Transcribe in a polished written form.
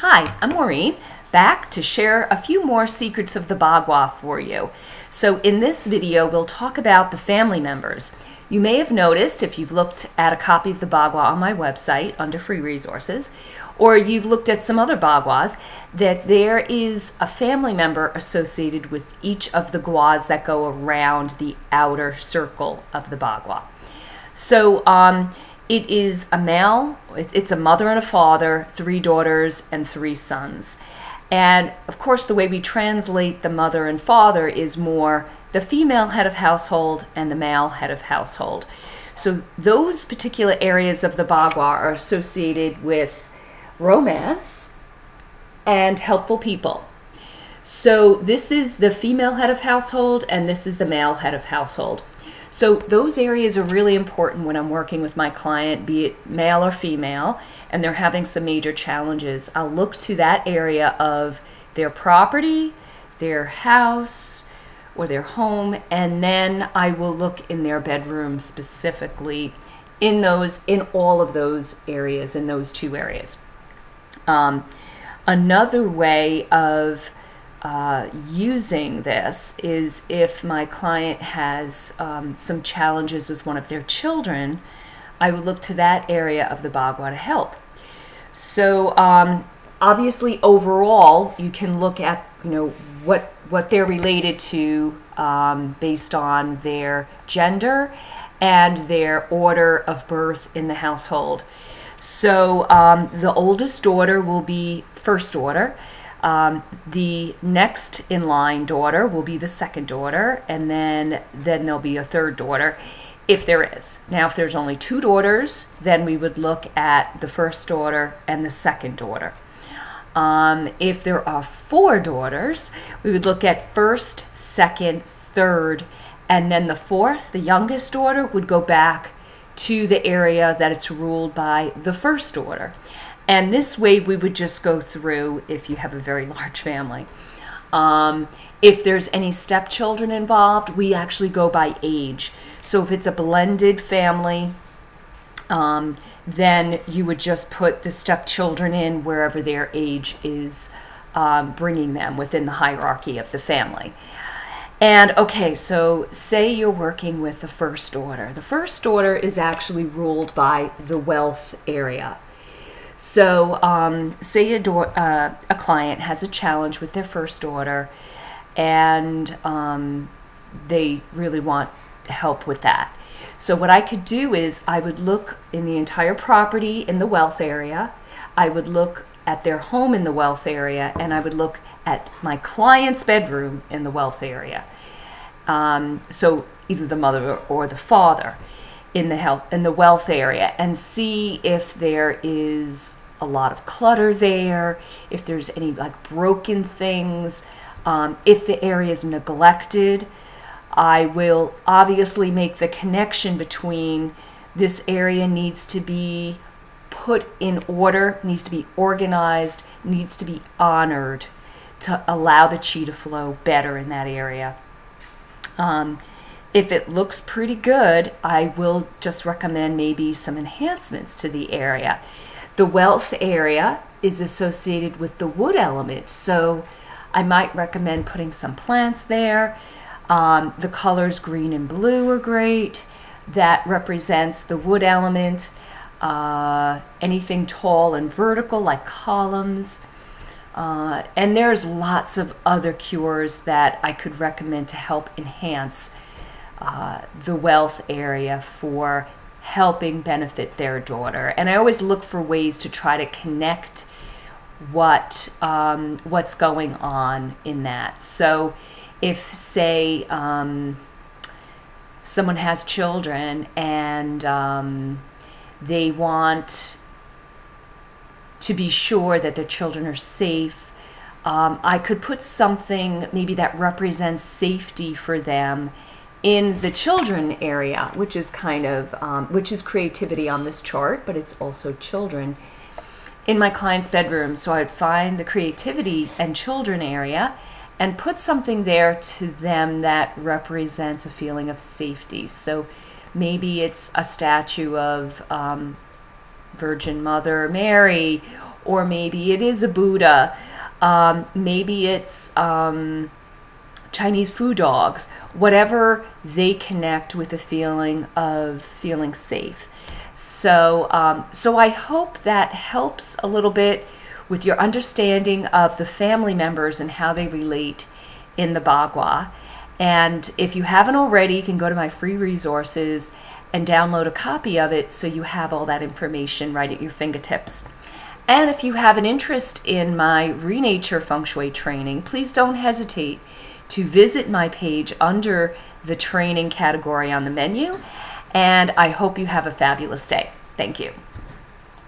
Hi, I'm Maureen, back to share a few more secrets of the Bagua for you. So in this video, we'll talk about the family members. You may have noticed, if you've looked at a copy of the Bagua on my website under free resources, or you've looked at some other Baguas, that there is a family member associated with each of the guas that go around the outer circle of the Bagua. So it is a male, it's a mother and a father, 3 daughters and 3 sons. And of course the way we translate the mother and father is more the female head of household and the male head of household. So those particular areas of the Bagua are associated with romance and helpful people. So this is the female head of household and this is the male head of household. So those areas are really important when I'm working with my client, be it male or female, and they're having some major challenges. I'll look to that area of their property, their house, or their home, and then I will look in their bedroom specifically in all of those areas, in those 2 areas. Another way of using this is if my client has some challenges with one of their children, I would look to that area of the Bagua to help. So obviously overall you can look at what they're related to based on their gender and their order of birth in the household. So the oldest daughter will be first order. The next in line daughter will be the second daughter, and then there'll be a third daughter if there is. Now if there's only 2 daughters, then we would look at the first daughter and the second daughter. If there are 4 daughters, we would look at first, second, third, and then the 4th, the youngest daughter, would go back to the area that it's ruled by the first daughter. And this way we would just go through if you have a very large family. If there's any stepchildren involved, we actually go by age. So if it's a blended family, then you would just put the stepchildren in wherever their age is bringing them within the hierarchy of the family. And okay, so say you're working with the first daughter. The first daughter is actually ruled by the wealth area. So say a client has a challenge with their first daughter and they really want help with that. So what I could do is I would look in the entire property in the wealth area, I would look at their home in the wealth area, and I would look at my client's bedroom in the wealth area. So either the mother or the father in the wealth area, and see if there is a lot of clutter there, if there's any like broken things, if the area is neglected. I will obviously make the connection between this area needs to be put in order, needs to be organized, needs to be honored to allow the chi to flow better in that area. If it looks pretty good, I will just recommend maybe some enhancements to the area. The wealth area is associated with the wood element, so I might recommend putting some plants there. The colors green and blue are great. That represents the wood element. Anything tall and vertical like columns. And there's lots of other cures that I could recommend to help enhance the wealth area for helping benefit their daughter. And I always look for ways to try to connect what's going on in that. So if, say, someone has children and they want to be sure that their children are safe, I could put something maybe that represents safety for them in the children area, which is kind of which is creativity on this chart, but it's also children in my client's bedroom. So I'd find the creativity and children area and put something there to them that represents a feeling of safety. So maybe it's a statue of Virgin Mother Mary, or maybe it is a Buddha, maybe it's Chinese food dogs, whatever they connect with the feeling of feeling safe. So, so I hope that helps a little bit with your understanding of the family members and how they relate in the Bagua. And if you haven't already, you can go to my free resources and download a copy of it so you have all that information right at your fingertips. And if you have an interest in my Renature Feng Shui training, please don't hesitate to visit my page under the training category on the menu. And I hope you have a fabulous day. Thank you.